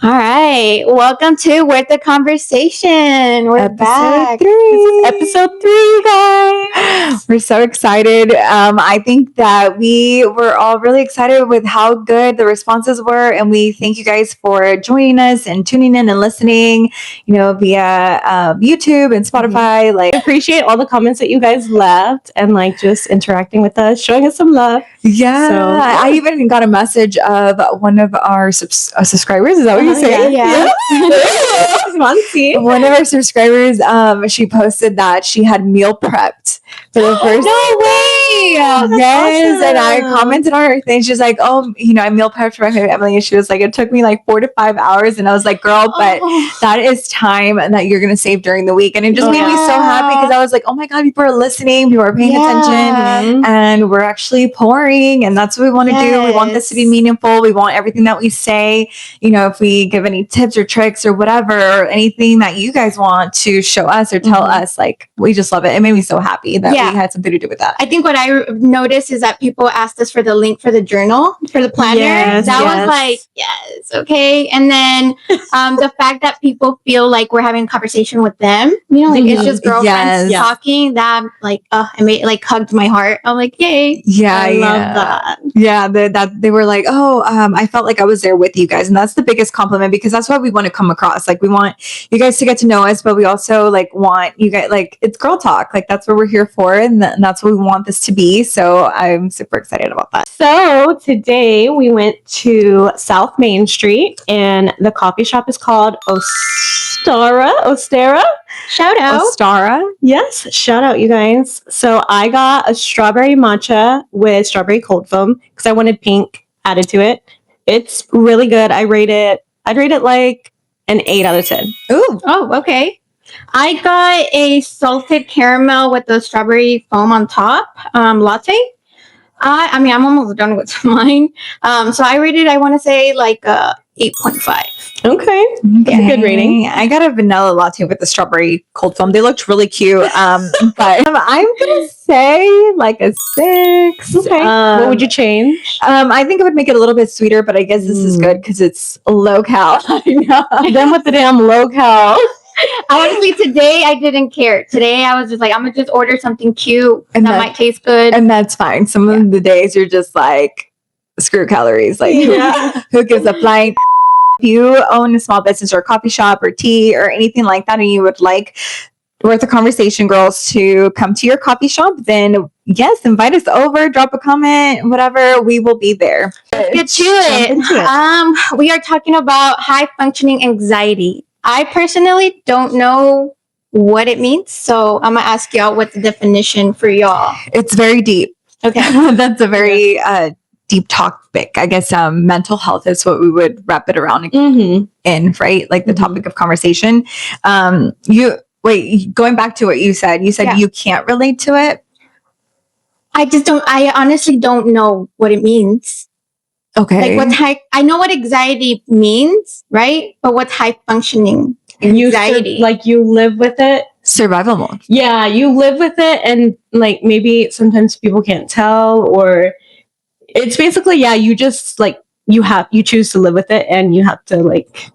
All right. Welcome to Worth the Conversation. We're back. This is episode 3, guys. We're so excited. I think that we were all really excited with how good the responses were. And we thank you guys for joining us and tuning in and listening, via YouTube and Spotify. I appreciate all the comments that you guys left and just interacting with us, showing us some love. Yeah. So, I even got a message of one of our subscribers. Is that what you say? Yeah. One of our subscribers, she posted that she had meal prepped for the first. No way! Yes, awesome. And I commented on her thing. She's like, "Oh, I meal prepped for my family, Emily." And she was like, "It took me 4 to 5 hours." And I was like, "Girl, but that is time that you're gonna save during the week." And it just made me so happy because I was like, "Oh my God, people are listening, people are paying attention, and we're actually pouring." And that's what we want to do. We want this to be meaningful. We want everything that we say. If we give any tips or tricks or whatever, or anything that you guys want to show us or tell us, we just love it. It made me so happy that we had something to do with that. I think what I noticed is that people asked us for the link for the journal, for the planner. Was yes, okay. And then the fact that people feel like we're having a conversation with them, it's just girlfriends talking, that it made hugged my heart. I'm like, yay. I love that. Yeah, that they were like, I felt like I was there with you guys. And that's the biggest compliment, because that's what we want to come across. We want you guys to get to know us, but we also want you guys, it's girl talk. That's what we're here for. And that's what we want this to be. So I'm super excited about that. So today we went to South Main Street, and the coffee shop is called Ostara. Shout out. Ostara. Yes. Shout out, you guys. So I got a strawberry matcha with strawberry cold foam because I wanted pink added to it. It's really good. I'd rate it an 8 out of 10. Ooh. Oh, okay. I got a salted caramel with the strawberry foam on top latte. I'm almost done with mine. So I rated, I want to say 8.5. Okay. Good rating. I got a vanilla latte with the strawberry cold foam. They looked really cute. But I'm going to say a 6. Okay. What would you change? I think I would make it a little bit sweeter, but I guess this is good because it's low cal. I know. Done with the damn low cal. Honestly, today I didn't care. Today I was just I'm going to just order something cute and that might taste good. And that's fine. Some of the days you're just screw calories. Who gives a flying? If you own a small business or a coffee shop or tea or anything like that, and you would like Worth the Conversation girls to come to your coffee shop, then yes, invite us over, drop a comment, whatever. We will be there. Let's get to it. We are talking about high functioning anxiety. I personally don't know what it means, so I'm gonna ask y'all what's the definition for y'all. It's very deep. Okay. That's a very deep topic. I guess mental health is what we would wrap it around in, right? The topic of conversation. Going back to what you said you can't relate to it. I honestly don't know what it means. Okay. I know what anxiety means, right? But what's high functioning anxiety? You live with it. Survival mode. Yeah, you live with it, and maybe sometimes people can't tell, or it's basically you just you choose to live with it, and you have to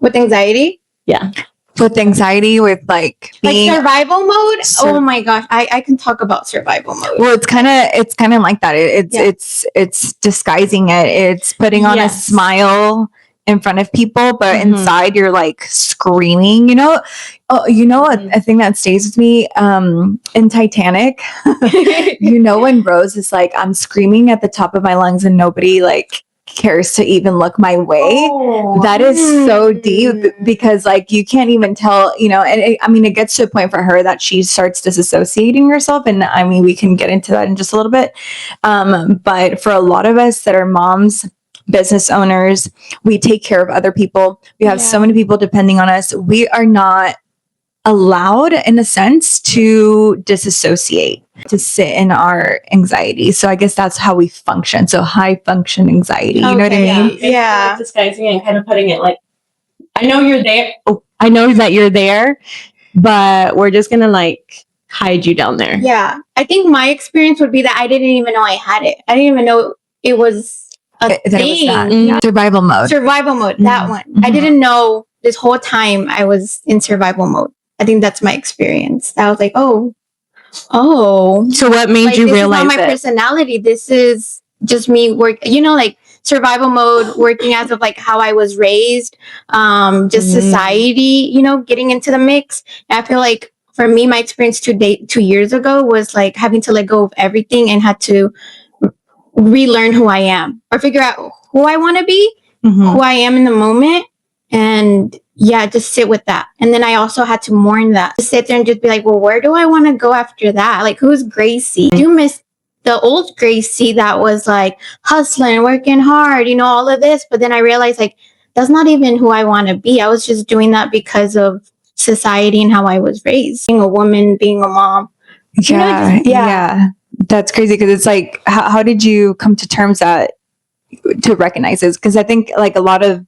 with anxiety. Yeah. With anxiety, with being survival mode. Oh my gosh, I can talk about survival mode. Well, it's kind of like that. It's disguising it. It's putting on a smile in front of people, but inside you're screaming. A thing that stays with me in Titanic. When Rose is I'm screaming at the top of my lungs and nobody cares to even look my way. That is so deep, because you can't even tell, and it gets to a point for her that she starts disassociating herself, and we can get into that in just a little bit, but for a lot of us that are moms, business owners, we take care of other people, we have so many people depending on us, we are not allowed in a sense to disassociate, to sit in our anxiety. So I guess that's how we function. So high function anxiety, you know what I mean? Yeah. Disguising it and kind of putting it I know you're there. Oh, I know that you're there, but we're just going to hide you down there. Yeah. I think my experience would be that I didn't even know I had it. I didn't even know it was thing. Survival mode. Survival mode, that one. I didn't know this whole time I was in survival mode. I think that's my experience. I was like, oh. So what made you realize this is not my personality. This is just me like survival mode, working as of like how I was raised, just society, getting into the mix. And I feel like for me, my experience 2 years ago was like having to let go of everything and had to relearn who I am or figure out who I want to be, who I am in the moment. And just sit with that. And then I also had to mourn that. To sit there and just be like, well, where do I want to go after that? Like, who's Gracie? I do miss the old Gracie that was like hustling, working hard, all of this. But then I realized like, that's not even who I want to be. I was just doing that because of society and how I was raised. Being a woman, being a mom. Yeah. That's crazy because it's like, how did you come to terms to recognize this? Because I think like a lot of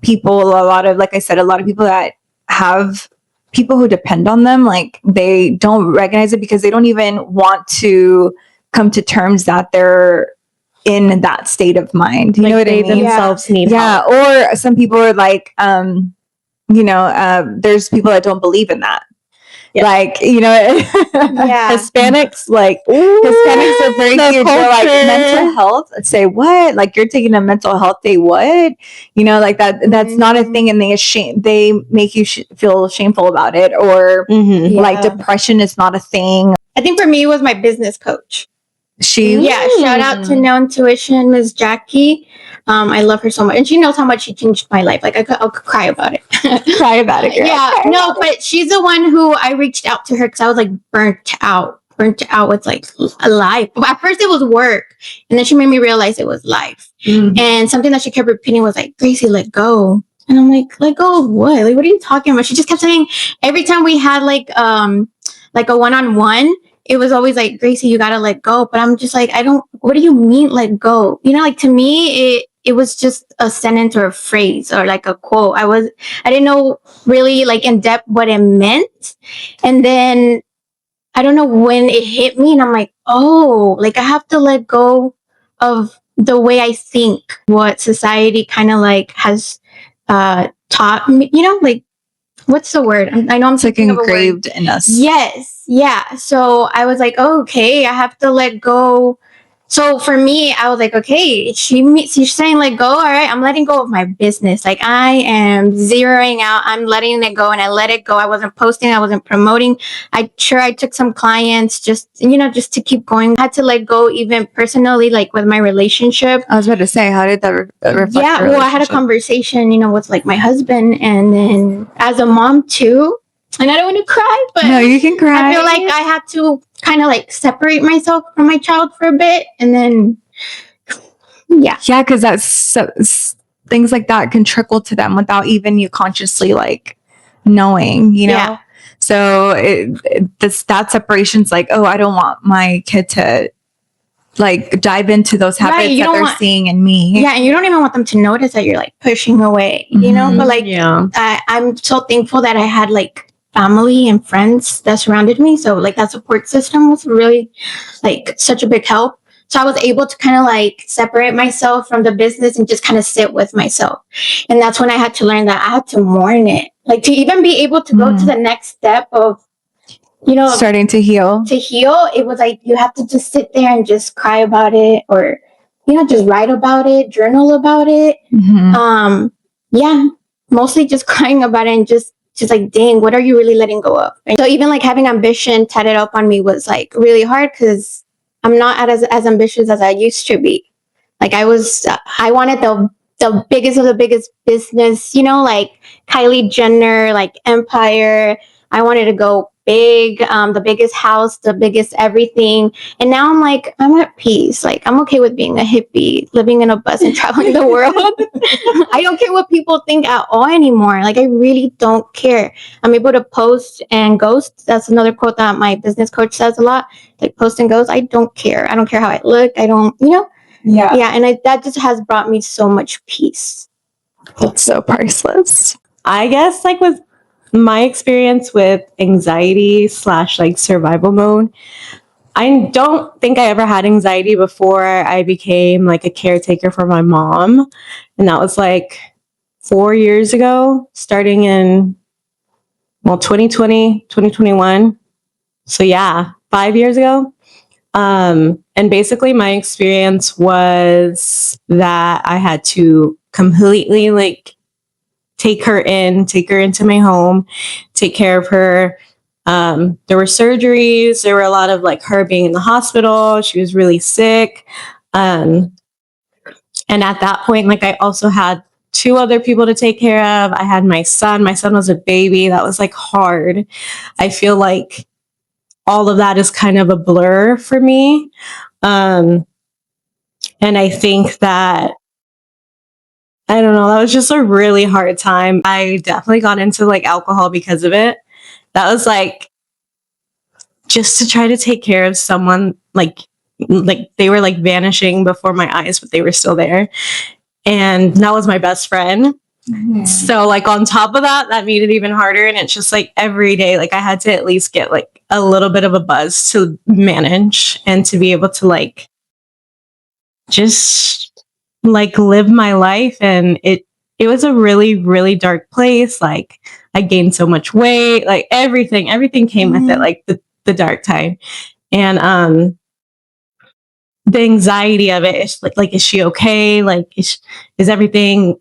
people, like I said, a lot of people that have people who depend on them, like they don't recognize it because they don't even want to come to terms that they're in that state of mind. You know what I mean? Themselves need help. Or some people are like, there's people that don't believe in that. Yeah. Like, Hispanics, Hispanics are very huge. They're like mental health. Say what? Like you're taking a mental health day? What? Like that's not a thing, and they make you feel shameful about it, or like depression is not a thing. I think for me, it was my business coach. Shout out to No Intuition, Ms. Jackie. I love her so much, and she knows how much she changed my life. Like I'll cry about it. Cry about it, girl. But she's the one who I reached out to her because I was like burnt out with like a life. At first it was work, and then she made me realize it was life. And something that she kept repeating was like, Gracie, let go. And I'm like, let go of what? Like, what are you talking about? She just kept saying every time we had like a one-on-one. It was always like, Gracie, you gotta let go. But I'm just like, what do you mean let go? Like to me, it was just a sentence or a phrase or like a quote. I didn't know really like in depth what it meant. And then I don't know when it hit me and I'm like, oh, like I have to let go of the way I think, what society kind of like has taught me, like, what's the word? I know I'm like engraved in us. Yes. Yeah. So I was like, oh, okay, I have to let go. So for me, I was like, okay, she's saying let go. All right, I'm letting go of my business. Like I am zeroing out. I'm letting it go, and I let it go. I wasn't posting. I wasn't promoting. I took some clients just to keep going. I had to let go even personally, like with my relationship. I was about to say, how did that reflect? Yeah, well, I had a conversation, with like my husband, and then as a mom too. And I don't want to cry, but no, you can cry. I feel like I had to kind of like separate myself from my child for a bit, and then because that's things like that can trickle to them without even you consciously like knowing, Yeah. So that separation's like, oh, I don't want my kid to like dive into those habits that they're seeing in me. Yeah, and you don't even want them to notice that you're like pushing away, But like, I'm so thankful that I had like family and friends that surrounded me. So like that support system was really like such a big help. So I was able to kind of like separate myself from the business and just kind of sit with myself. And that's when I had to learn that I had to mourn it. Like to even be able to go to the next step of, starting to heal. It was like you have to just sit there and just cry about it, or just write about it, journal about it. Mostly just crying about it and just like, dang, what are you really letting go of? And so even like having ambition tatted up on me was like really hard because I'm not as ambitious as I used to be. Like I wanted the biggest of the biggest business, like Kylie Jenner, like empire. I wanted to go big, the biggest house, the biggest everything. And now I'm like, I'm at peace. Like I'm okay with being a hippie, living in a bus and traveling the world. I don't care what people think at all anymore. Like I really don't care. I'm able to post and ghost. That's another quote that my business coach says a lot. Like post and ghost. I don't care. I don't care how I look. I don't, Yeah. And that just has brought me so much peace. It's so priceless. I guess like with my experience with anxiety / like survival mode, I don't think I ever had anxiety before I became like a caretaker for my mom. And that was like 4 years ago, starting in, 2020, 2021. So yeah, 5 years ago. And basically my experience was that I had to completely like take her into my home, take care of her. There were surgeries. There were a lot of like her being in the hospital. She was really sick. And at that point, like I also had 2 other people to take care of. I had my son. My son was a baby. That was like hard. I feel like all of that is kind of a blur for me. And I think that, I don't know, that was just a really hard time. I definitely got into like alcohol because of it. That was like just to try to take care of someone like they were like vanishing before my eyes, but they were still there. And that was my best friend. Mm-hmm. So like on top of that, that made it even harder. And it's just like every day, like I had to at least get like a little bit of a buzz to manage and to be able to like just like live my life. And it was a really, really dark place. Like I gained so much weight, like everything came with it, like the dark time. And the anxiety of it is like is she okay? Like is everything,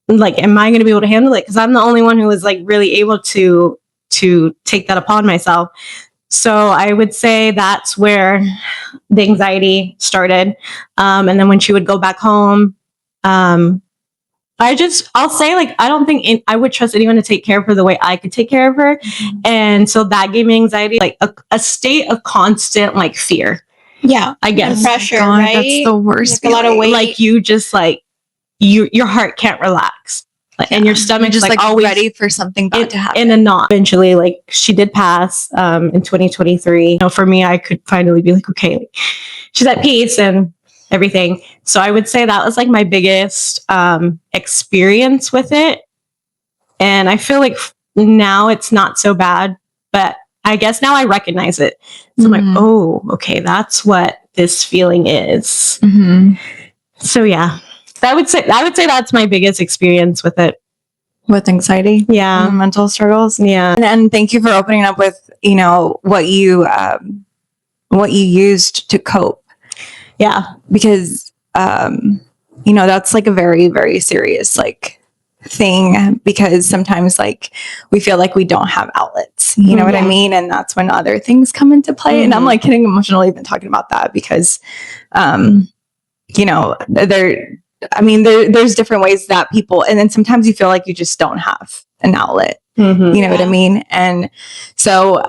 like, am I going to be able to handle it? Because I'm the only one who was like really able to take that upon myself. So I would say that's where the anxiety started. And then when she would go back home, I'll say like, I don't think I would trust anyone to take care of her the way I could take care of her. Mm-hmm. And so that gave me anxiety, like a state of constant like fear. Yeah. I guess. And pressure, right? That's the worst. Like a lot of weight. Like you just like, your heart can't relax. And your stomach just like always ready for something bad to happen. In a knot. Eventually, like she did pass in 2023. You know, for me, I could finally be like, okay, like, she's at peace and everything. So I would say that was like my biggest experience with it. And I feel like now it's not so bad, but I guess now I recognize it. So I'm like, oh, okay, that's what this feeling is. Mm-hmm. So yeah. I would say that's my biggest experience with it. With anxiety? Yeah. Mental struggles? Yeah. And thank you for opening up with, you know, what you used to cope. Yeah. Because, you know, that's like a very, very serious like thing, because sometimes like we feel like we don't have outlets, you know what I mean? And that's when other things come into play. Mm-hmm. And I'm like getting emotional even talking about that because, you know, there's different ways that people, and then sometimes you feel like you just don't have an outlet, you know what I mean? And so,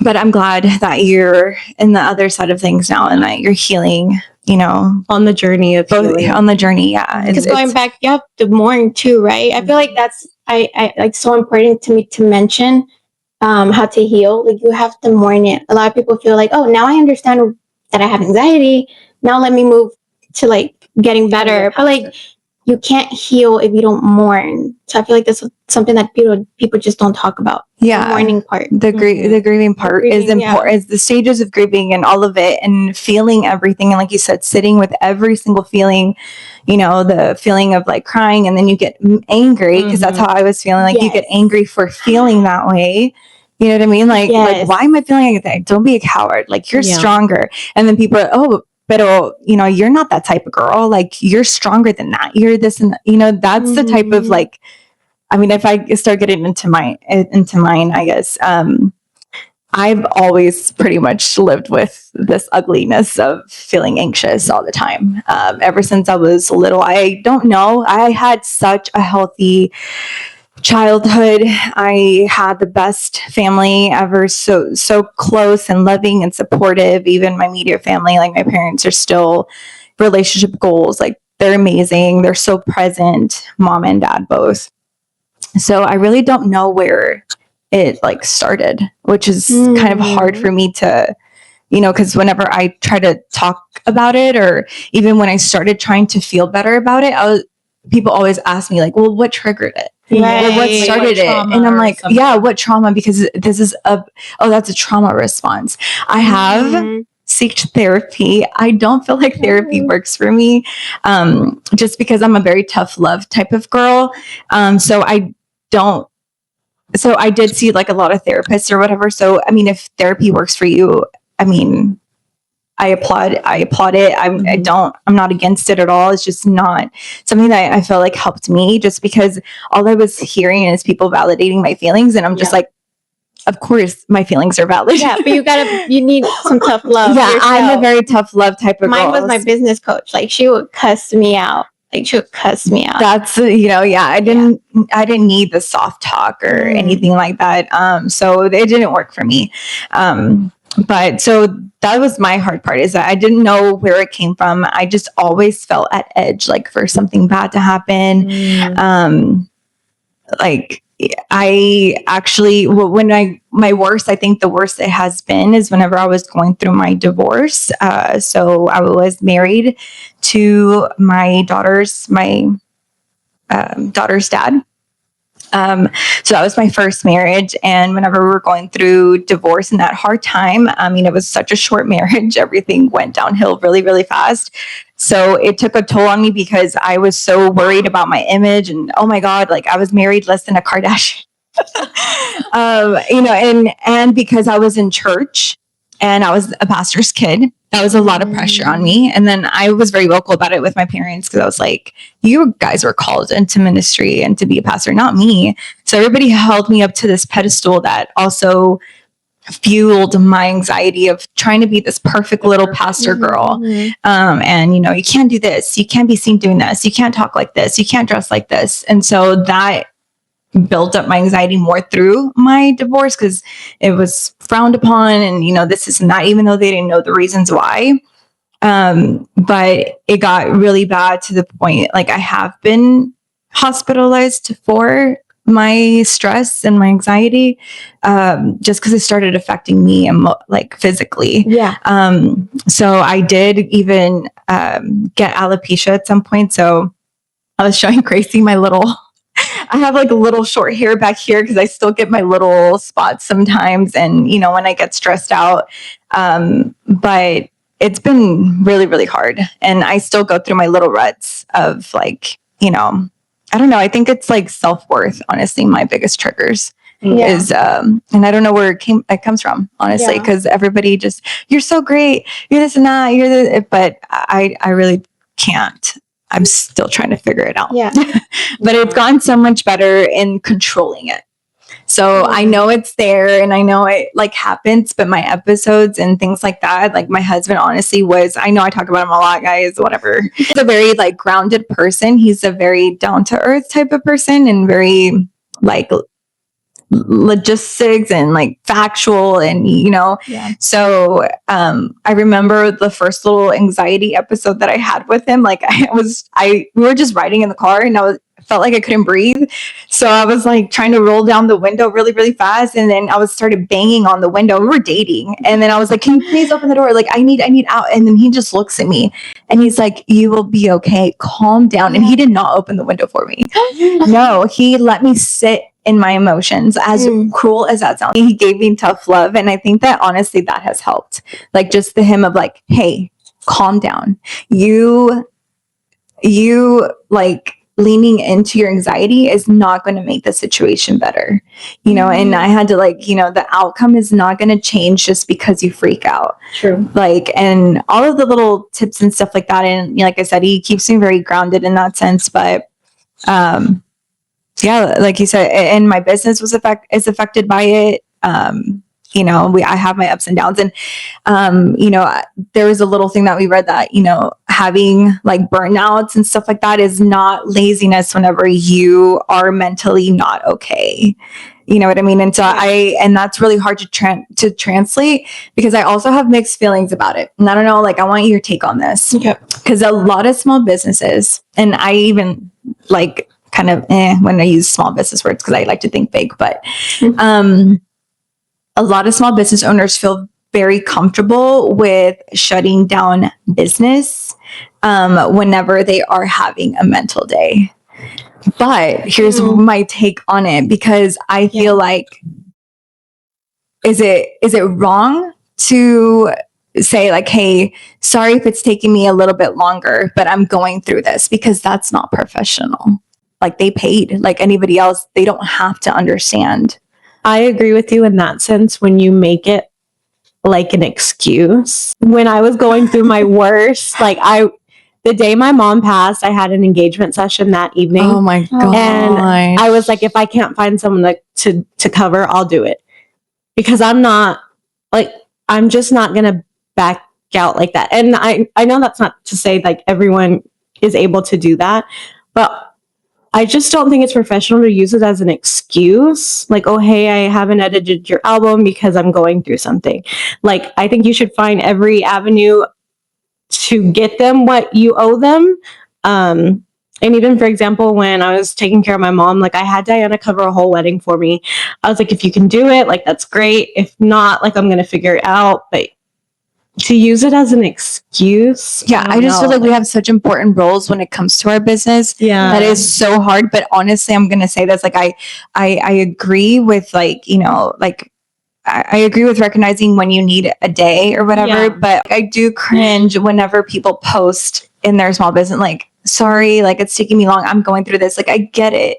but I'm glad that you're in the other side of things now and that you're healing, you know, on the journey of healing. On the journey. Yeah. Because going back, you have to mourn too, right? I feel like that's, I like so important to me to mention, how to heal. Like you have to mourn it. A lot of people feel like, oh, now I understand that I have anxiety. Now let me move to like getting better. But like you can't heal if you don't mourn. So I feel like that's something that people just don't talk about. Yeah. The mourning part. The grieving part is important. Is the stages of grieving and all of it, and feeling everything. And like you said, sitting with every single feeling, you know, the feeling of like crying, and then you get angry, because that's how I was feeling. Like you get angry for feeling that way. You know what I mean? Like, like why am I feeling like that? Don't be a coward. Like you're stronger. And then people are, oh, but you know, you're not that type of girl. Like you're stronger than that. You're this, and you know, that's the type of like, I mean, if I start getting into mine, I guess, I've always pretty much lived with this ugliness of feeling anxious all the time. Ever since I was little, I don't know. I had such a healthy childhood. I had the best family ever, so close and loving and supportive. Even my immediate family, like my parents, are still relationship goals. Like they're amazing. They're so present, mom and dad both. So I really don't know where it like started, which is kind of hard for me to, you know, because whenever I try to talk about it, or even when I started trying to feel better about it, people always ask me like, well, what triggered it? Or what started it? And I'm like, yeah, what trauma? Because this is that's a trauma response. I have seeked therapy. I don't feel like therapy works for me, just because I'm a very tough love type of girl. So I did see like a lot of therapists or whatever. So, I mean, if therapy works for you, I mean, I applaud it. I'm not against it at all. It's just not something that I feel like helped me, just because all I was hearing is people validating my feelings. And I'm just like, of course my feelings are valid. Yeah, but you need some tough love. Yeah, yourself. I'm a very tough love type of Mine girl. was my business coach. Like, she would cuss me out. That's, I didn't need the soft talk or anything like that. So it didn't work for me. But so that was my hard part, is that I didn't know where it came from. I just always felt at edge, like for something bad to happen. Like I actually, my worst, I think the worst it has been is whenever I was going through my divorce. So I was married to my daughter's dad. So that was my first marriage. And whenever we were going through divorce and that hard time, I mean, it was such a short marriage. Everything went downhill really, really fast. So it took a toll on me because I was so worried about my image, and oh my God, like I was married less than a Kardashian, and because I was in church and I was a pastor's kid, that was a lot of pressure on me. And then I was very vocal about it with my parents, because I was like, you guys were called into ministry and to be a pastor, not me. So everybody held me up to this pedestal that also fueled my anxiety of trying to be this perfect little pastor girl. And, you can't do this. You can't be seen doing this. You can't talk like this. You can't dress like this. And so that built up my anxiety more through my divorce, because it was frowned upon. And, this is not, even though they didn't know the reasons why. But it got really bad to the point, like I have been hospitalized for my stress and my anxiety, just because it started affecting me like physically. Yeah. So I did even get alopecia at some point. So I was showing Gracie I have like a little short hair back here because I still get my little spots sometimes. And, when I get stressed out, but it's been really, really hard. And I still go through my little ruts of like, I don't know. I think it's like self-worth, honestly, my biggest triggers is, and I don't know where it comes from, honestly, because everybody just, you're so great. You're this and that, but I really can't. I'm still trying to figure it out. Yeah. But it's gone so much better in controlling it. So I know it's there and I know it like happens, but my episodes and things like that, like my husband honestly I know I talk about him a lot, guys, whatever. He's a very like grounded person. He's a very down to earth type of person and very like logistics and like factual and so I remember the first little anxiety episode that I had with him. Like we were just riding in the car and I felt like I couldn't breathe, so I was like trying to roll down the window really, really fast, and then I started banging on the window. We were dating, and then I was like, can you please open the door, like I need out. And then he just looks at me and he's like, you will be okay, calm down. And he did not open the window for me. No, he let me sit in my emotions, as cruel as that sounds. He gave me tough love. And I think that honestly that has helped. Like just the him of like, hey, calm down. You like leaning into your anxiety is not going to make the situation better, and I had to like, the outcome is not going to change just because you freak out. True. Like, and all of the little tips and stuff like that. And like I said, he keeps me very grounded in that sense. But, yeah, like you said, and my business is affected by it. I have my ups and downs, and there was a little thing that we read that having like burnouts and stuff like that is not laziness whenever you are mentally not okay. You know what I mean? And so and that's really hard to translate, because I also have mixed feelings about it. And I don't know, like I want your take on this, because a lot of small businesses, and I even like kind of when I use small business words because I like to think big, but a lot of small business owners feel very comfortable with shutting down business whenever they are having a mental day. But here's my take on it, because I feel like, is it wrong to say like, hey, sorry if it's taking me a little bit longer, but I'm going through this? Because that's not professional. Like, they paid like anybody else. They don't have to understand. I agree with you in that sense when you make it like an excuse. When I was going through my worst, like the day my mom passed, I had an engagement session that evening. Oh my God. And I was like, if I can't find someone to cover, I'll do it. Because I'm just not going to back out like that. And I know that's not to say like everyone is able to do that, but I just don't think it's professional to use it as an excuse. Like, oh, hey, I haven't edited your album because I'm going through something. Like, I think you should find every avenue to get them what you owe them. And even, for example, when I was taking care of my mom, like I had Diana cover a whole wedding for me. I was like, if you can do it, like that's great. If not, like I'm going to figure it out. But to use it as an excuse. I just feel like we have such important roles when it comes to our business. Yeah. That is so hard. But honestly, I'm going to say this, like I agree with like, you know, like I agree with recognizing when you need a day or whatever, but I do cringe whenever people post in their small business, like, sorry, like it's taking me long, I'm going through this. Like, I get it.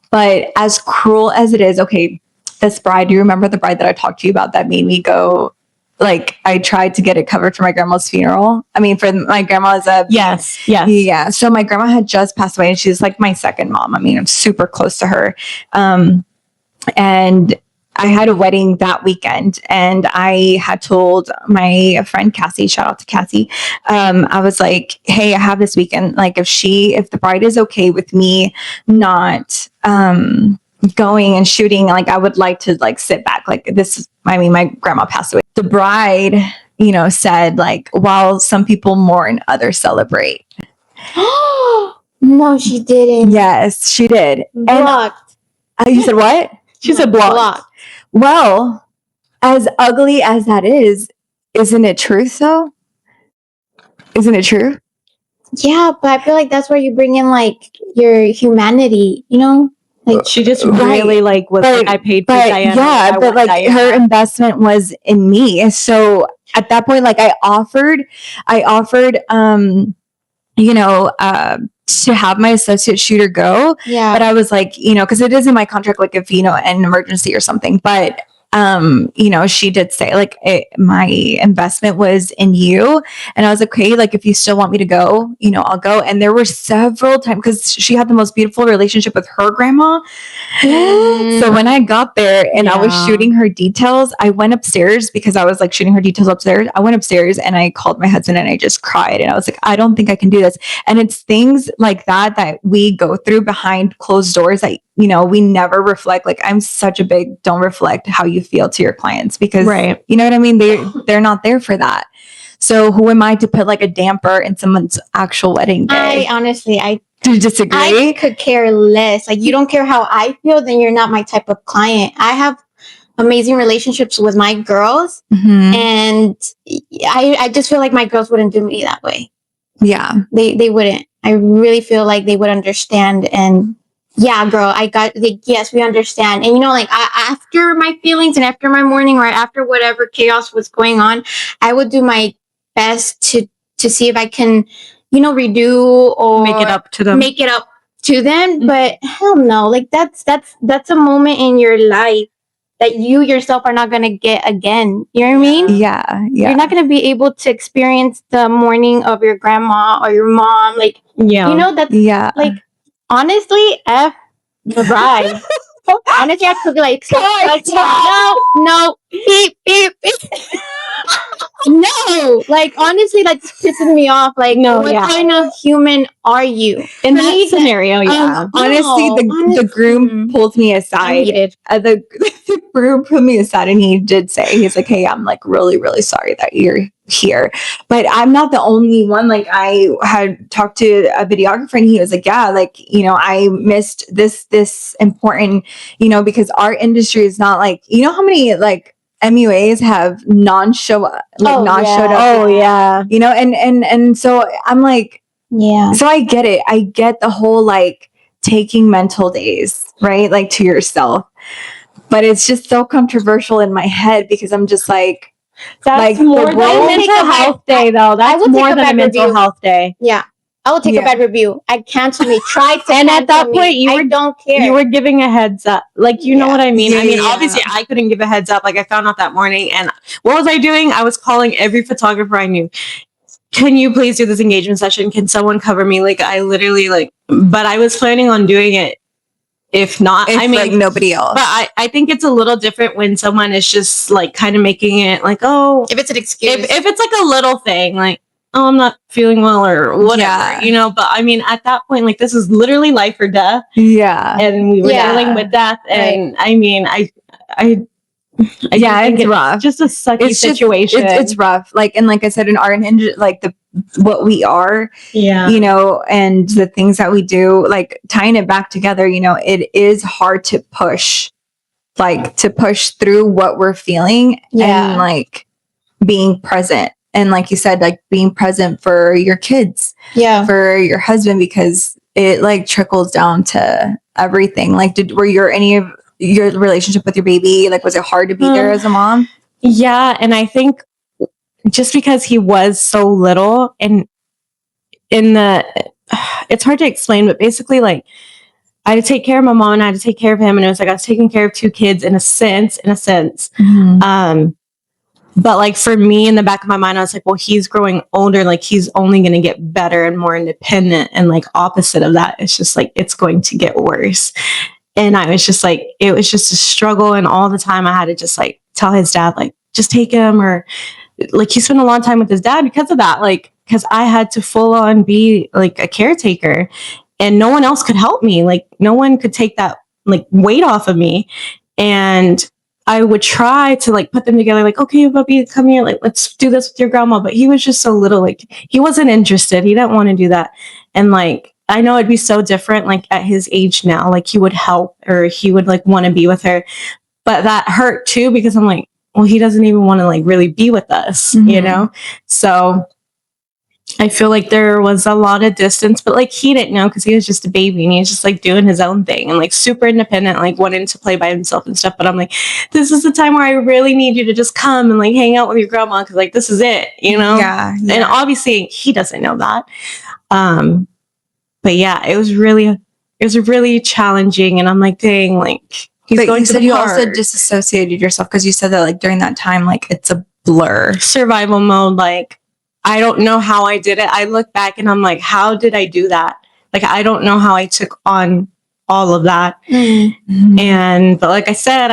But as cruel as it is, okay, this bride, do you remember the bride that I talked to you about that made me go, like, I tried to get it covered for my grandma's funeral. I mean, for my grandma's Yes. Yeah. So my grandma had just passed away and she's like my second mom. I mean, I'm super close to her. And I had a wedding that weekend and I had told my friend Cassie, shout out to Cassie. I was like, hey, I have this weekend. Like if the bride is okay with me not, going and shooting, like I would like to like sit back. Like this, I mean, my grandma passed away. The bride, you know, said like, while some people mourn, others celebrate. No, she didn't. Yes, she did. Blocked. And you said what? She said blocked. Well, as ugly as that is, isn't it truth though? Isn't it true? Yeah, but I feel like that's where you bring in like your humanity, you know? Like she just really like was like, I paid for Diana. Yeah, but like Diana. Her investment was in me. So at that point, like I offered, you know, to have my associate shooter go. Yeah. But I was like, you know, because it is in my contract, like if, you know, an emergency or something. But you know, she did say like my investment was in you. And I was like, okay, like if you still want me to go, you know, I'll go. And there were several times because she had the most beautiful relationship with her grandma. So when I got there and I was shooting her details, I went upstairs because I was like shooting her details upstairs. I went upstairs and I called my husband and I just cried. And I was like, I don't think I can do this. And it's things like that we go through behind closed doors that, you know, we never reflect. Like I'm such a big, don't reflect how you feel to your clients because, you know what I mean? They're not there for that. So who am I to put like a damper in someone's actual wedding day? I do you disagree? I could care less. Like you don't care how I feel, then you're not my type of client. I have amazing relationships with my girls, and I just feel like my girls wouldn't do me that way. Yeah, they wouldn't. I really feel like they would understand. And yeah, girl, yes, we understand. And you know, like after my feelings and after my mourning or after whatever chaos was going on, I would do my best to see if I can, you know, redo or make it up to them. But hell no, like that's a moment in your life that you yourself are not going to get again. You know what I mean? Yeah. You're not going to be able to experience the mourning of your grandma or your mom. Like, you know, that's like, honestly, F the bride. Honestly, I could be like, no, beep, beep, beep. No, like honestly, that's pissing me off. Like, what kind of human are you in that scenario? Honestly, the groom pulled me aside. The groom pulled me aside, and he did say, he's like, "Hey, I'm like really, really sorry that you're here, but I'm not the only one." Like I had talked to a videographer, and he was like, "Yeah, like you know, I missed this important, you know, because our industry is not like, you know how many like." MUAs have showed up. Oh yeah. You know, and so I'm like, so I get it. I get the whole like taking mental days, right? Like to yourself. But it's just so controversial in my head because I'm just like, that's more than a mental health day, though. That's more than a mental health day. Yeah. I will take a bad review. I cancel me. Try to and at that point, I don't care. You were giving a heads up. Like, you know what I mean? Obviously, I couldn't give a heads up. Like, I found out that morning. And what was I doing? I was calling every photographer I knew. Can you please do this engagement session? Can someone cover me? Like, I literally, but I was planning on doing it. If not, nobody else. But I think it's a little different when someone is just like kind of making it like, oh, if it's an excuse, if it's like a little thing, like, oh, I'm not feeling well or whatever, you know. But I mean, at that point, like, this is literally life or death. Yeah, and we were dealing with death, and I mean, I think it's rough. Just a sucky situation. It's rough. Like I said, in our hinge, like what we are, you know, and the things that we do, like tying it back together, you know, it is hard to push through what we're feeling and like being present. And like you said, like being present for your kids, for your husband, because it like trickles down to everything. Like, were any of your relationship with your baby, like, was it hard to be there as a mom? Yeah. And I think just because he was so little, and it's hard to explain, but basically, like, I had to take care of my mom and I had to take care of him. And it was like I was taking care of two kids in a sense. Mm-hmm. But like for me, in the back of my mind, I was like, well, he's growing older. Like, he's only going to get better and more independent. And like opposite of that, it's just like, it's going to get worse. And I was just like, it was just a struggle. And all the time I had to just like tell his dad, like, just take him, or like he spent a long time with his dad because of that. Like, because I had to full on be like a caretaker and no one else could help me. Like, no one could take that like weight off of me. And I would try to like put them together, like, okay, puppy, come here, like, let's do this with your grandma. But he was just so little, like, he wasn't interested. He didn't want to do that. And like, I know it'd be so different, like at his age now, like he would help or he would like want to be with her. But that hurt too, because I'm like, well, he doesn't even want to like really be with us, you know? So I feel like there was a lot of distance, but like he didn't know because he was just a baby and he was just like doing his own thing and like super independent, like wanting to play by himself and stuff. But I'm like, this is the time where I really need you to just come and like hang out with your grandma because like this is it, you know? Yeah. And obviously he doesn't know that. But yeah, it was really challenging. And I'm like, dang, like he's going to the park. You also disassociated yourself because you said that like during that time, like it's a blur. Survival mode, like, I don't know how I did it. I look back and I'm like, how did I do that? Like, I don't know how I took on all of that. Mm-hmm. But like I said,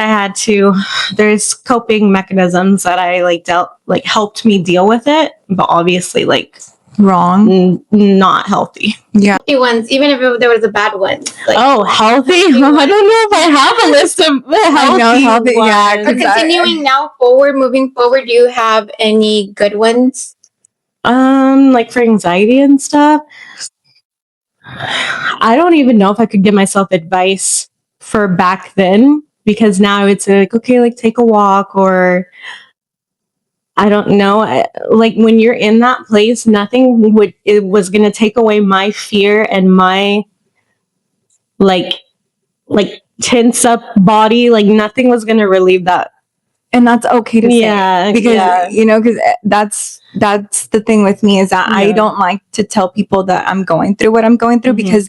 there's coping mechanisms that I like helped me deal with it, but obviously like wrong, not healthy. Yeah. Healthy ones, even if there was a bad one. Like, healthy? I don't know if I have a list of healthy ones. Yeah. But continuing moving forward, do you have any good ones? Like for anxiety and stuff, I don't even know if I could give myself advice for back then, because now I would say like, okay, like take a walk, or I don't know. Like when you're in that place, nothing was going to take away my fear and my like tense up body. Like nothing was going to relieve that. And that's okay to say, because you know, because that's the thing with me is that I don't like to tell people that I'm going through what I'm going through, because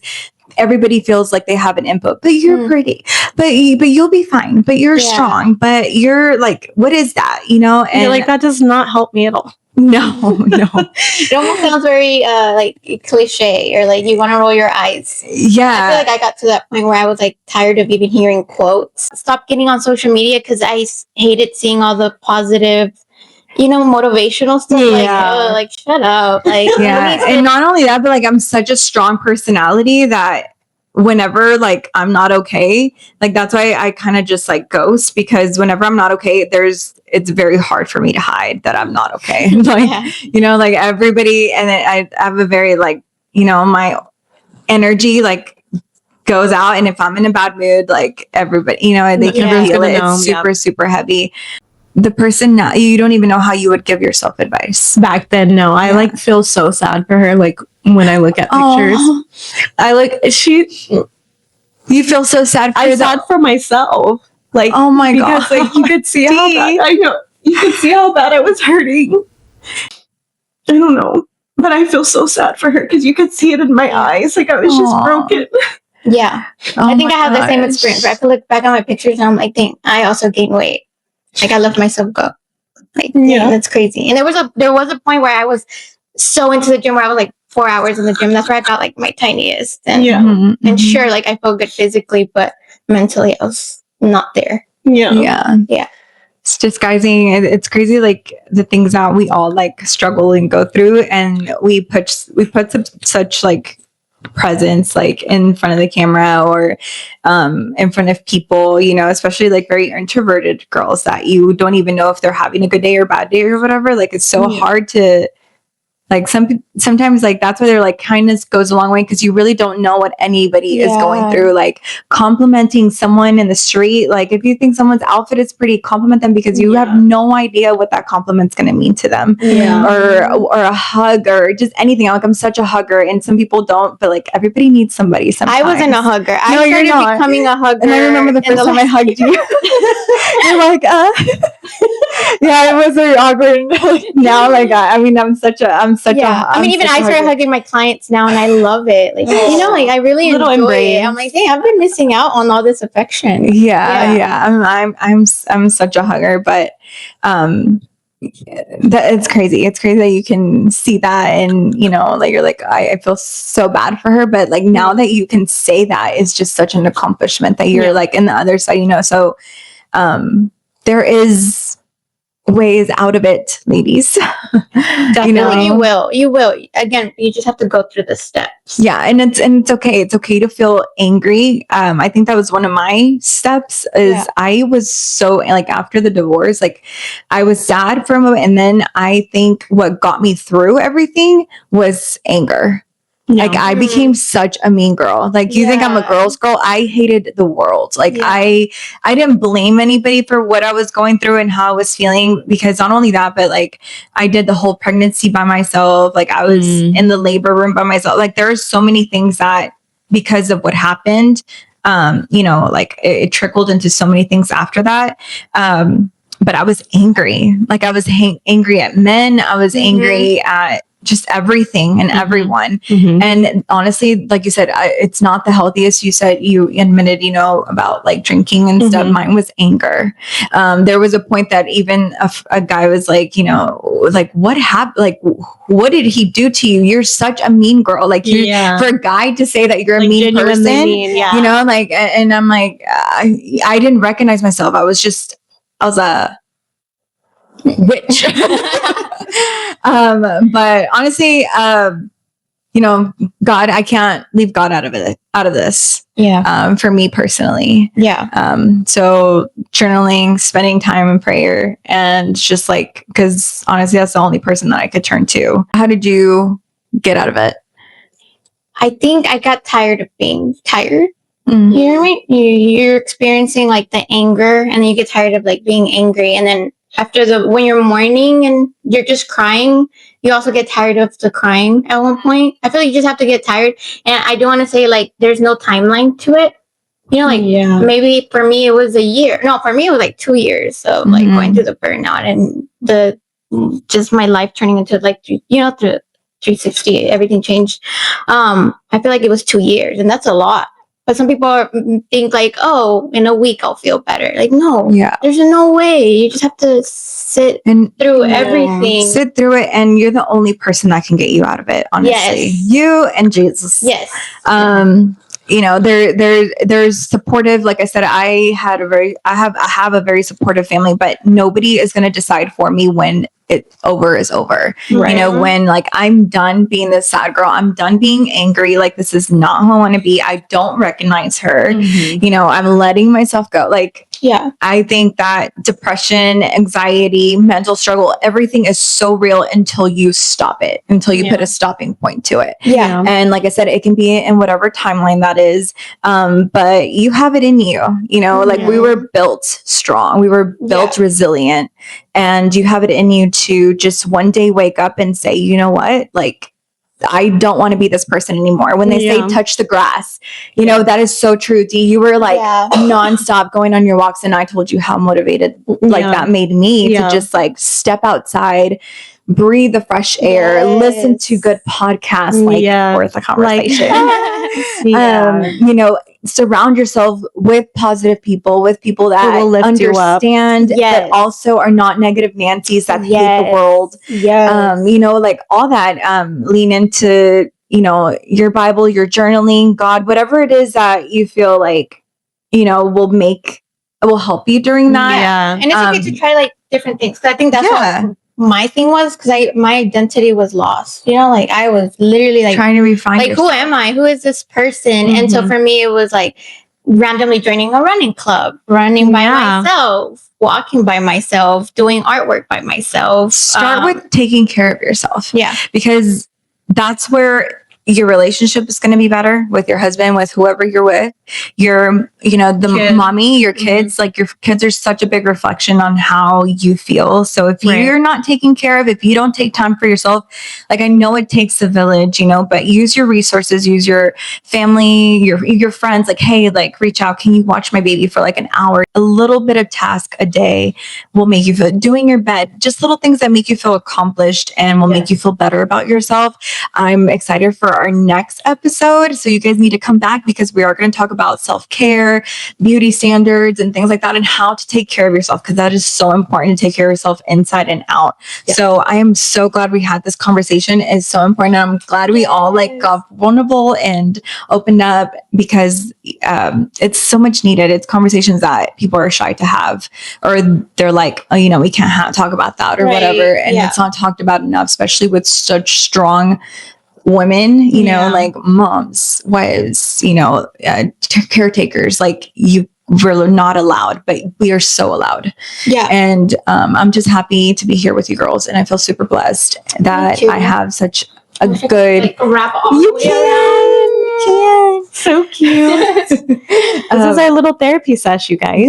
everybody feels like they have an input. But you're pretty, but you'll be fine. But you're strong. But you're like, what is that? You know, and you're like, that does not help me at all. No. It almost sounds very like cliche, or like you want to roll your eyes. Yeah. I feel like I got to that point where I was like tired of even hearing quotes. Stop getting on social media because I hated seeing all the positive, you know, motivational stuff. Like shut up. Like, and not only that, but like I'm such a strong personality that whenever like I'm not okay, like that's why I kind of just like ghost, because whenever I'm not okay, it's very hard for me to hide that I'm not okay. Like, you know, like everybody, and I have a very like, you know, my energy like goes out, and if I'm in a bad mood, like everybody, you know, they can feel it. It's super, super heavy. The person now, you don't even know how you would give yourself advice. Back then, no. I like feel so sad for her. Like when I look at pictures, You feel so sad for I'm sad for myself. Like, oh my God. Because like you could see how bad, I know. You could see how bad I was hurting. I don't know. But I feel so sad for her because you could see it in my eyes. Like I was just broken. Yeah. I think I have the same experience. I have to look back on my pictures and I'm like, dang, I also gained weight. Like I let myself go. Like, dang, that's crazy. And there was a point where I was so into the gym where I was like 4 hours in the gym. That's where I felt like my tiniest. And, and sure, like I felt good physically, but mentally I was not there. Yeah. It's disguising. It's crazy, like the things that we all like struggle and go through, and we put such like presence like in front of the camera or in front of people, you know, especially like very introverted girls that you don't even know if they're having a good day or bad day or whatever. Like it's so hard to like sometimes like that's where they're like kindness goes a long way because you really don't know what anybody is going through. Like complimenting someone in the street, like if you think someone's outfit is pretty, compliment them because you have no idea what that compliment's going to mean to them. Or a hug or just anything. Like I'm such a hugger and some people don't, but like everybody needs somebody sometimes. I wasn't a hugger. I started becoming a hugger. And I remember the first time I hugged you. You're like, yeah, it was very awkward. Now, like, I mean, I'm such a. I mean, even I started hugging my clients now, and I love it. Like, you know, like I really enjoy it. I'm like, hey, I've been missing out on all this affection. I'm such a hugger, but it's crazy. It's crazy that you can see that, and you know, like you're like, I feel so bad for her, but like now that you can say that is just such an accomplishment that you're like in the other side, you know. So, there is ways out of it, ladies. Definitely. You will again, you just have to go through the steps. And it's okay to feel angry. I think that was one of my steps is I was so like after the divorce, like I was sad for a moment, and then I think what got me through everything was anger. Like I became such a mean girl. Like you think I'm a girl's girl? I hated the world. Like I didn't blame anybody for what I was going through and how I was feeling, because not only that, but like I did the whole pregnancy by myself. Like I was in the labor room by myself. Like there are so many things that because of what happened, you know, like it trickled into so many things after that. But I was angry. Like I was angry at men. I was angry at just everything and everyone. And honestly, like you said, it's not the healthiest. You said you admitted, you know, about like drinking and stuff. Mine was anger. There was a point that even a guy was like, you know, like what happened? Like, what did he do to you? You're such a mean girl. Like you, for a guy to say that you're like a mean person, you know, like, and I'm like, I didn't recognize myself. I was a witch. But honestly, you know, God, I can't leave God out of this. For me personally. So journaling, spending time in prayer, and just like, because honestly, that's the only person that I could turn to. How did you get out of it? I think I got tired of being tired. You know what I mean? You're experiencing like the anger, and then you get tired of like being angry, and then after when you're mourning and you're just crying, you also get tired of the crying at one point. I feel like you just have to get tired. And I do want to say like, there's no timeline to it. You know, like maybe for me it was a year. No, for me it was like 2 years of like going through the burnout and just my life turning into like, you know, the 360, everything changed. I feel like it was 2 years, and that's a lot. But some people think like, oh, in a week I'll feel better. Like, no, there's no way. You just have to sit through everything. Sit through it, and you're the only person that can get you out of it, honestly. You and Jesus. You know, there's supportive. Like I said, I have a very supportive family, but nobody is going to decide for me when it's over is over. You know, when like I'm done being this sad girl, I'm done being angry. Like this is not who I want to be. I don't recognize her. You know, I'm letting myself go. Like, I think that depression, anxiety, mental struggle, everything is so real until you stop it, until you put a stopping point to it. And like I said, it can be in whatever timeline that is. But you have it in you, you know, like we were built strong. We were built resilient, and you have it in you to just one day wake up and say, you know what, like I don't want to be this person anymore. When they say touch the grass, you know, that is so true. Dee, you were like nonstop going on your walks, and I told you how motivated like that made me to just like step outside, breathe the fresh air, listen to good podcasts, like worth a conversation. You know, surround yourself with positive people, with people that will understand, but also are not negative Nancy's that hate the world. You know, like all that. Lean into, you know, your Bible, your journaling, God, whatever it is that you feel like, you know, will help you during that. And it's okay to try like different things. Cause I think that's what my thing was, because my identity was lost. You know, like I was literally like trying to refine like yourself. Who am I? Who is this person? And so for me, it was like randomly joining a running club, running by myself, walking by myself, doing artwork by myself. Start with taking care of yourself. Yeah, because that's where your relationship is going to be better with your husband, with whoever you're with, your, you know, the mommy, your kids, like your kids are such a big reflection on how you feel. So if you're not taking care of, if you don't take time for yourself, like I know it takes a village, you know, but use your resources, use your family, your friends, like, hey, like reach out. Can you watch my baby for like an hour? A little bit of task a day will make you feel, doing your bed, just little things that make you feel accomplished and will make you feel better about yourself. I'm excited for our next episode. So you guys need to come back because we are going to talk about self-care, beauty standards, and things like that, and how to take care of yourself, because that is so important to take care of yourself inside and out. So I am so glad we had this conversation. It's so important. I'm glad we all like got vulnerable and opened up, because it's so much needed. It's conversations that people are shy to have, or they're like, oh, you know, we can't talk about that or whatever. And it's not talked about enough, especially with such strong women, you know, like moms, wives, you know, caretakers, like we're not allowed, but we are so allowed. And I'm just happy to be here with you girls, and I feel super blessed that I have such a good like, wrap all you can so cute. This is our little therapy sesh, you guys.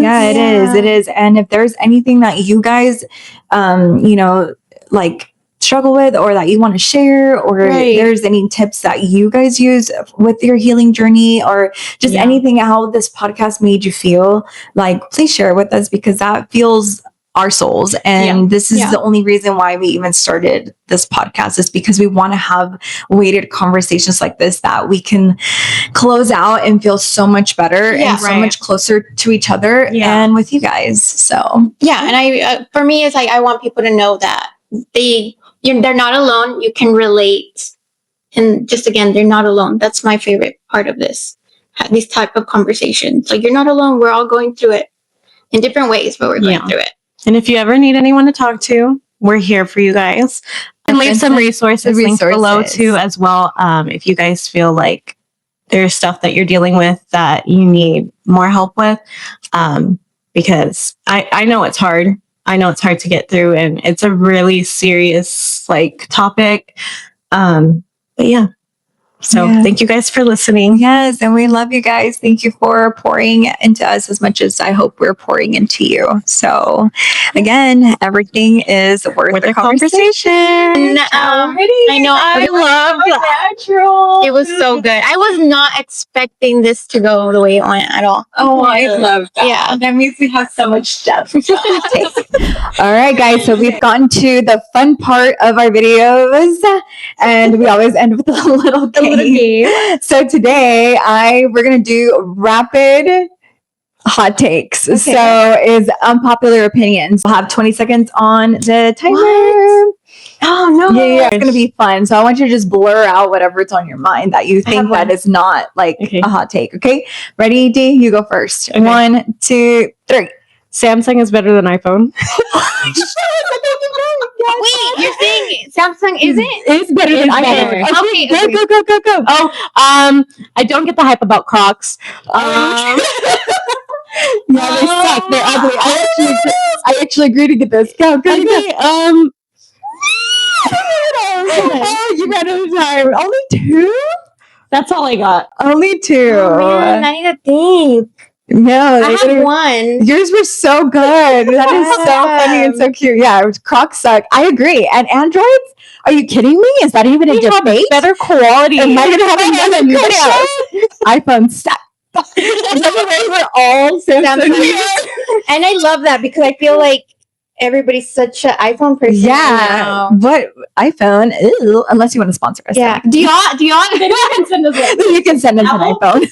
It is. And if there's anything that you guys you know, like struggle with, or that you want to share, or there's any tips that you guys use with your healing journey, or just anything, how this podcast made you feel, like please share with us, because that feels our souls. And this is the only reason why we even started this podcast, is because we want to have weighted conversations like this that we can close out and feel so much better and so much closer to each other and with you guys. So and I for me, it's like I want people to know that they're not alone. You can relate, and just again, they're not alone. That's my favorite part of this type of conversations. Like, you're not alone. We're all going through it in different ways, but we're going through it. And if you ever need anyone to talk to, we're here for you guys. And leave some resources linked below too as well. If you guys feel like there's stuff that you're dealing with that you need more help with, because I know it's hard. I know it's hard to get through, and it's a really serious like topic. But yeah. So thank you guys for listening. Yes, and we love you guys. Thank you for pouring into us as much as I hope we're pouring into you. So again, everything is worth the conversation. I know. I love natural. It was so good. I was not expecting this to go the way it went at all. Oh, I love that. Yeah. That means we have so much stuff to take. All right, guys. So we've gotten to the fun part of our videos, and we always end with a little game. So today we're gonna do rapid hot takes. Okay. So is unpopular opinions. We'll have 20 seconds on the timer. What? Oh no. Yeah, it's gonna be fun. So I want you to just blur out whatever's on your mind that you think that is not like a hot take. Okay. Ready, D? You go first. Okay. 1, 2, 3. Samsung is better than iPhone. Wait, you're saying Samsung is better than iPhone? Okay, go. Oh, I don't get the hype about Crocs. Yeah, they suck. They're ugly. I actually agree to get this. Go. Okay, Oh, you ran out of time. Only 2? That's all I got. Only 2. Oh, man, I need to think. No, I had 1. Yours were so good. That is so funny and so cute. Yeah, Crocs suck. I agree. And Androids Are you kidding me? Is that even a debate? Better quality. Am I gonna have another iPhone stack? We're all Samsung. And I love that because I feel like everybody's such an iPhone person. Yeah, what iPhone? Ew, unless you want to sponsor us. Yeah. Do you want? You can send us You can send us an iPhone.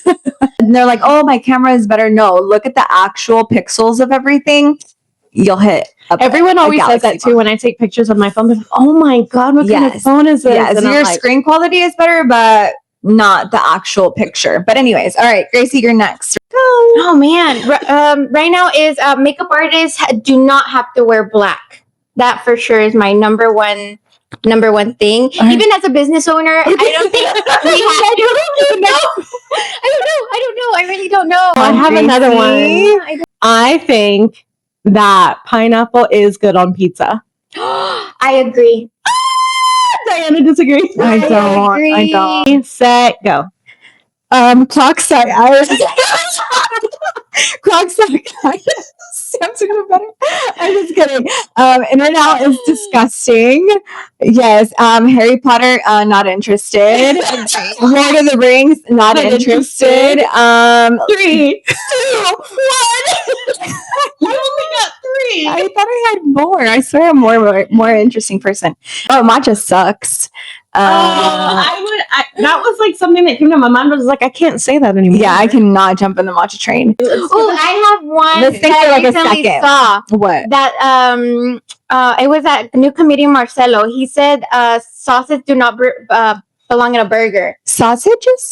And they're like, oh, my camera is better. No, look at the actual pixels of everything. You'll hit. Everyone always says that too when I take pictures of my phone. They're like, oh my God, what kind of phone is this? Yes, and your screen quality is better, but not the actual picture. But anyways, all right, Gracie, you're next. Oh man, right now is makeup artists do not have to wear black. That for sure is my number one thing. Even as a business owner, I don't think we have to. I don't know. I really don't know. I have another one. I think that pineapple is good on pizza. I agree. Diana disagrees. I don't. Set, go. Clock start hours. Clock start hours. Samsung are better. I'm just kidding. In and out is disgusting. Yes. Harry Potter, not interested. Lord of the Rings, not interested. 3, 2, 1. You only got 3. I thought I had more. I swear I'm more interesting person. Oh, matcha sucks. That was like something that came to my mind. I was like, I can't say that anymore. Yeah, I cannot jump in the matcha train. Oh, I have one Let's think for that like I a recently second. saw. What? That it was at New Comedian Marcelo. He said sauces do not belong in a burger. Sausages?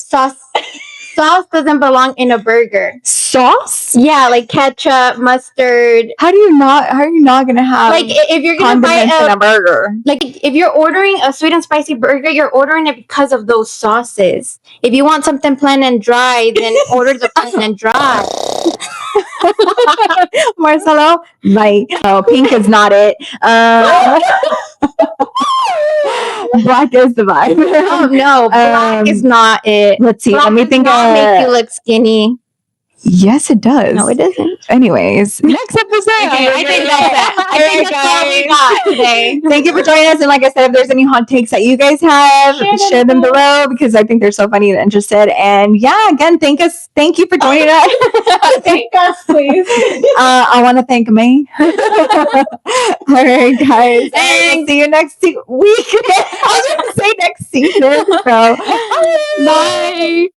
Sauce doesn't belong in a burger. Sauce? Yeah, like ketchup, mustard. How are you not gonna have Like if you're gonna buy condiments in a burger? Like if you're ordering a sweet and spicy burger, you're ordering it because of those sauces. If you want something plain and dry, then order the plain and dry. Marcelo? Right. Oh, pink is not it. Black is the vibe. Oh no, black is not it. Let's see. Black Let me does think. not make you look skinny. Yes, it does. No, it doesn't. Anyways, next episode. Okay, I think that's it. I think that's all we got today. Thank you for joining us. And like I said, if there's any hot takes that you guys have, share them below because I think they're so funny and interested. And yeah, again, thank you for joining us. Thank us, please. I want to thank me. All right, guys. And see you next week. I was going to say next season. So, bye.